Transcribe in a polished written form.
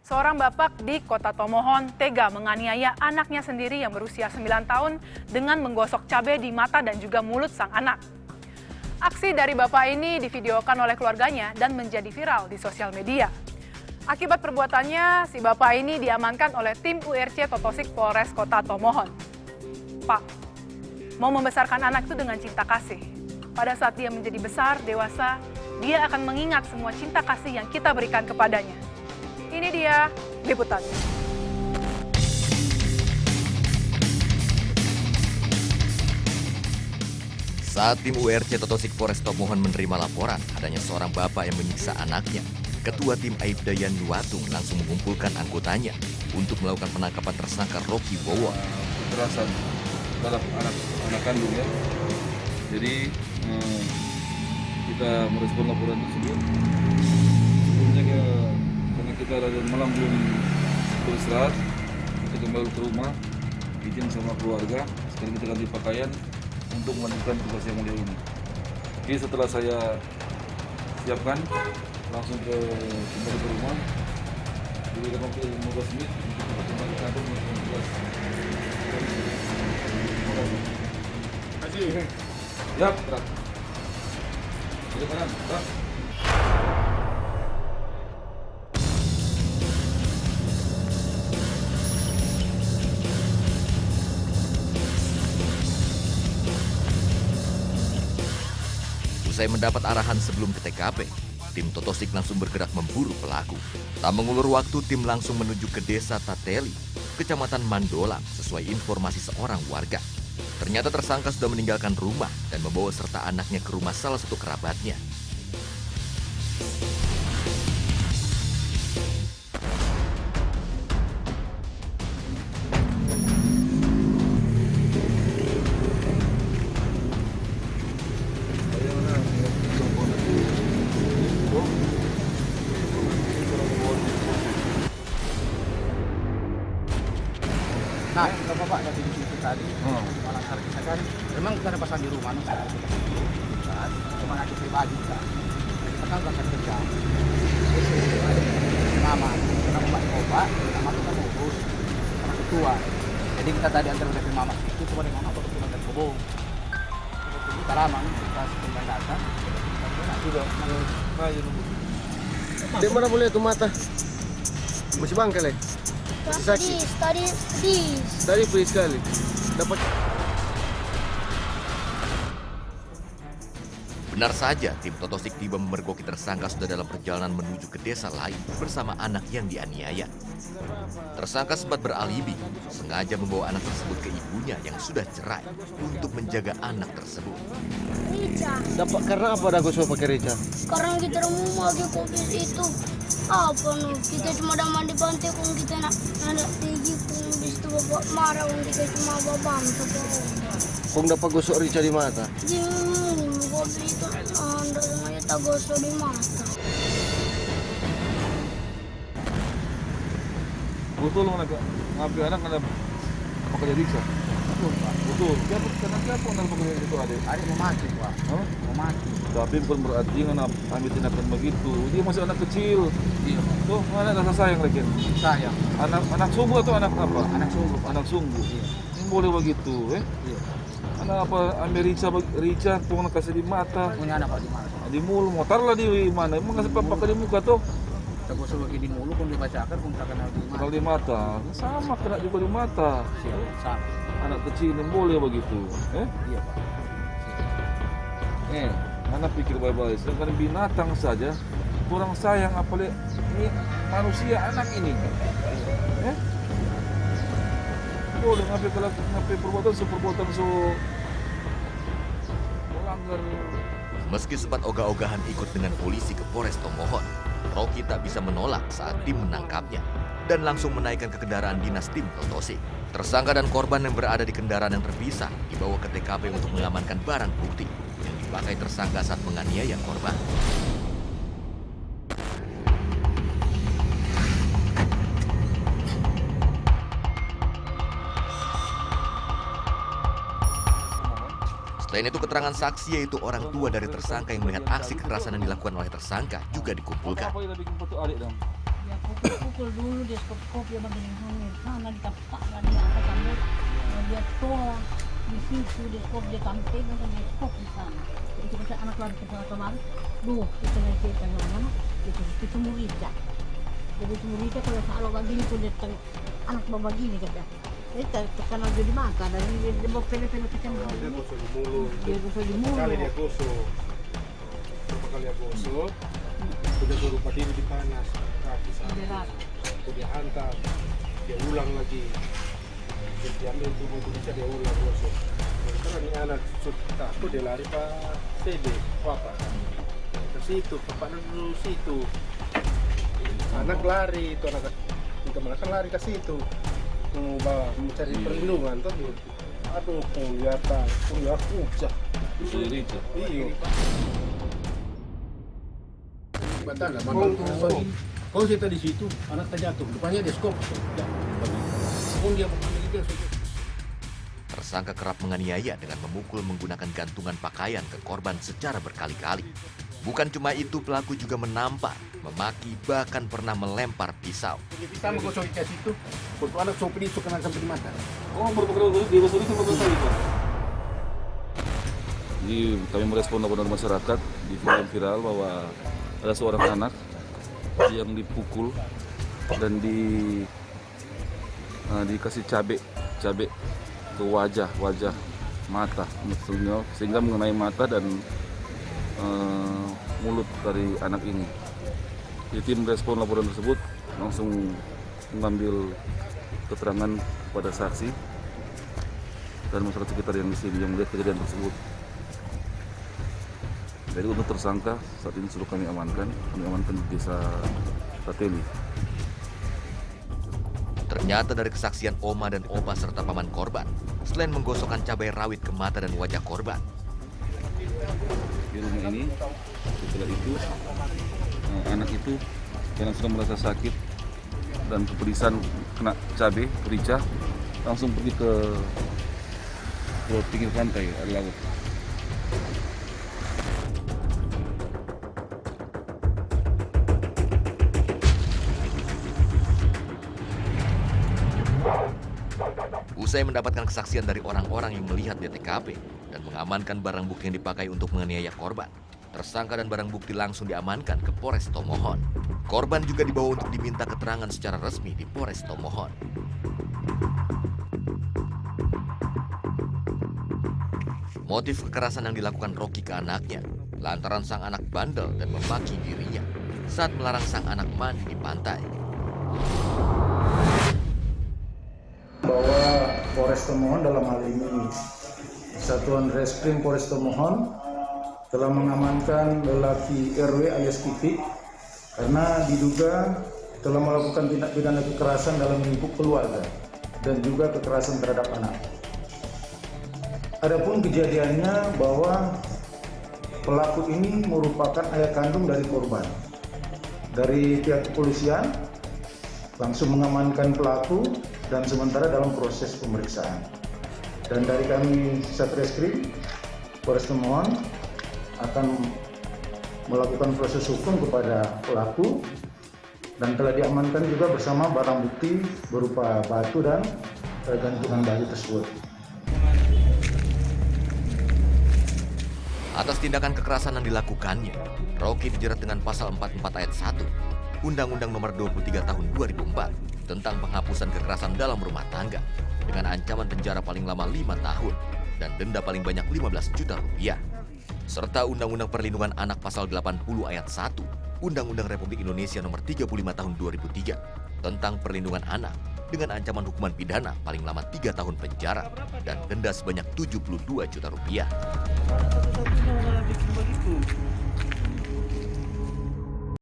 Seorang bapak di Kota Tomohon tega menganiaya anaknya sendiri yang berusia 9 tahun dengan menggosok cabai di mata dan juga mulut sang anak. Aksi dari bapak ini divideokan oleh keluarganya dan menjadi viral di sosial media. Akibat perbuatannya, si bapak ini diamankan oleh tim URC Totosik Polres Kota Tomohon. Pak, mau membesarkan anak itu dengan cinta kasih. Pada saat dia menjadi besar, dewasa, dia akan mengingat semua cinta kasih yang kita berikan kepadanya. Ini dia liputannya. Saat tim URC Totosik Polres Tomohon menerima laporan adanya seorang bapak yang menyiksa anaknya, Ketua Tim Aibda Yanuwatung langsung mengumpulkan anggotanya untuk melakukan penangkapan tersangka Rocky Bowo. Kekerasan terhadap anak kandung ya. Jadi kita merespon laporan tersebut. Sebelumnya karena kita dari malam belum beristirahat, kita kembali ke rumah, izin sama keluarga. Sekarang kita ganti pakaian untuk melanjutkan tugas yang mulia ini. Jadi setelah saya siapkan, langsung kembali ke rumah. Jadi kita hampir 15 menit untuk kita kembali ke kantor melakukan tugas. Terima kasih. Yap, gerak. Jadi kanan, gerak. Usai mendapat arahan sebelum ke TKP, tim Totosik langsung bergerak memburu pelaku. Tak mengulur waktu, tim langsung menuju ke desa Tateli, kecamatan Mandolang, sesuai informasi seorang warga. Ternyata tersangka sudah meninggalkan rumah dan membawa serta anaknya ke rumah salah satu kerabatnya. Nah, kalau Bapak dari situ tadi, malam hari kita kan, memang kita ada pasang di rumah, kan, cuma ada pribadi kan, kita kan berangkat kerja, nama, kita obat, nama kita urus, sama ketua, jadi kita tadi antar dari mama itu cuma dengan mama untuk kita hubung, kita lama, kita sebentar datang, Sudah, Di mana boleh tuh mata? Masih bangkel ya? Masih sakit? Tadi pedih sekali. Dapat. Benar saja, tim Totosik tiba memergoki tersangka sudah dalam perjalanan menuju ke desa lain bersama anak yang dianiaya. Tersangka sempat beralibi, sengaja membawa anak tersebut ke ibunya yang sudah cerai untuk menjaga anak tersebut. Rica, Dapat karena apa dah gue suruh pakai rica? sekarang kita mau lagi kopi itu apa nu? Kita cuma ada mandi pantai kung kita nak tinggi kung bis itu bapak marah kung kita cuma babam tuh. Kung dapat gosok rica di mata. Jangan kopi itu anda sengaja tak gosok di mata. betul ngambil anak karena pakai riksa. Betul. Siapa yang pakai itu adik? hari mau mati, Pak, Hah? mau mati, Tapi bukan berarti nggak ambil tindakan begitu. Dia masih anak kecil. iya, Tuh, mana rasa sayang lagi? sayang, Anak sungguh atau anak apa? anak sungguh, Pak, Anak sungguh. iya, Ini boleh begitu, iya, Anak apa ambil rica pun kasih di mata, punya anak Pak di mana? di mulut, motor lah di mana? Emang kasih pakai di muka tuh, Kita gosok lagi di mulut, pun dibacakan, pun tak kenal di kalau mana, di mata, sama kena juga di mata. sama, Anak kecil ini boleh begitu, iya Pak, anak pikir baik-baik. Sedangkan binatang saja kurang sayang, apalagi ini manusia anak ini, boleh ngapain perbuatan melanggar. Meski sempat ogah-ogahan ikut dengan polisi ke Polres Tomohon, Rocky tak bisa menolak saat tim menangkapnya dan langsung menaikkan ke kendaraan dinas tim Totosik. Tersangka dan korban yang berada di kendaraan yang terpisah dibawa ke TKP untuk mengamankan barang bukti yang dipakai tersangka saat menganiaya korban. Selain itu, keterangan saksi yaitu orang tua dari tersangka yang melihat aksi kekerasan yang dilakukan oleh tersangka juga dikumpulkan. Apa yang bikin foto adik dong? Pukul dulu dia skop dia bagian hamil sana ditapak dia apa sambil dia tolak di situ dia skop dia sampai dan dia skop di sana. Itu bisa anak lari ke sana kemarin, itu nanti kita mana itu murica. Jadi itu murica kalau begini tuh dia anak bawa gini kata. Kita terkenal jadi mata dan dia bawa pele-pele kecil Dia gosok di mulut. Dia gosok di mulut. Kali dia gosok. Berapa kali dia gosok? Udah suruh berdiri di panas. Kaki sana. Berat. Itu dia hantar. Dia ulang lagi. Dia ambil tubuh bisa dia ulang gosok. Karena ini anak takut dia lari ke CD. Apa? Ke situ. Bapaknya dulu situ. Anak lari itu anak kemana kan lari ke situ. Mencari perlindungan tuh. Aduh, kelihatan, pucah. Itu Rica. Iya. Batana, mantan kau cerita di situ, anak terjatuh, depannya dia skop. Pun dia begitu. Tersangka kerap menganiaya dengan memukul menggunakan gantungan pakaian ke korban secara berkali-kali. Bukan cuma itu, pelaku juga menampar, memaki, bahkan pernah melempar pisau. Kita mau gosok di situ, waktu anak sopir itu kena sampai di mata. Oh, berpikir dia gosok itu berapa kali, Pak? Jadi kami merespon laporan masyarakat di video viral bahwa ada seorang anak yang dipukul dan dikasih cabai ke wajah mata maksudnya, sehingga mengenai mata dan mulut dari anak ini. Di tim respon laporan tersebut langsung mengambil keterangan pada saksi dan masyarakat sekitar yang di sini yang melihat kejadian tersebut. Jadi untuk tersangka saat ini sudah kami amankan di desa Tateli. Ternyata dari kesaksian oma dan opa serta paman korban, selain menggosokkan cabai rawit ke mata dan wajah korban, Di rumah ini setelah itu anak itu yang sudah merasa sakit dan kepedisan kena cabai rica langsung pergi ke pinggir pantai laut. usai mendapatkan kesaksian dari orang-orang yang melihat di TKP dan mengamankan barang bukti yang dipakai untuk menganiaya korban, tersangka dan barang bukti langsung diamankan ke Polres Tomohon. Korban juga dibawa untuk diminta keterangan secara resmi di Polres Tomohon. Motif kekerasan yang dilakukan Rocky ke anaknya lantaran sang anak bandel dan memaki dirinya saat melarang sang anak mandi di pantai. Bahwa Polres Tomohon dalam hal ini Satuan Reskrim Polres Tomohon telah mengamankan lelaki RW alias Kipik karena diduga telah melakukan tindak pidana kekerasan dalam lingkup keluarga dan juga kekerasan terhadap anak. Adapun kejadiannya bahwa pelaku ini merupakan ayah kandung dari korban. Dari pihak kepolisian langsung mengamankan pelaku dan sementara dalam proses pemeriksaan. Dan dari kami Satreskrim Polres Tomohon akan melakukan proses hukum kepada pelaku dan telah diamankan juga bersama barang bukti berupa batu dan gantungan baju tersebut. Atas tindakan kekerasan yang dilakukannya, Rocky dijerat dengan pasal 44 ayat 1 Undang-Undang Nomor 23 Tahun 2004 tentang penghapusan kekerasan dalam rumah tangga dengan ancaman penjara paling lama 5 tahun dan denda paling banyak 15 juta rupiah. Serta Undang-Undang Perlindungan Anak pasal 80 ayat 1 Undang-Undang Republik Indonesia Nomor 35 Tahun 2003 tentang perlindungan anak dengan ancaman hukuman pidana paling lama 3 tahun penjara dan denda sebanyak 72 juta rupiah. Satu-satunya malah bikin begitu.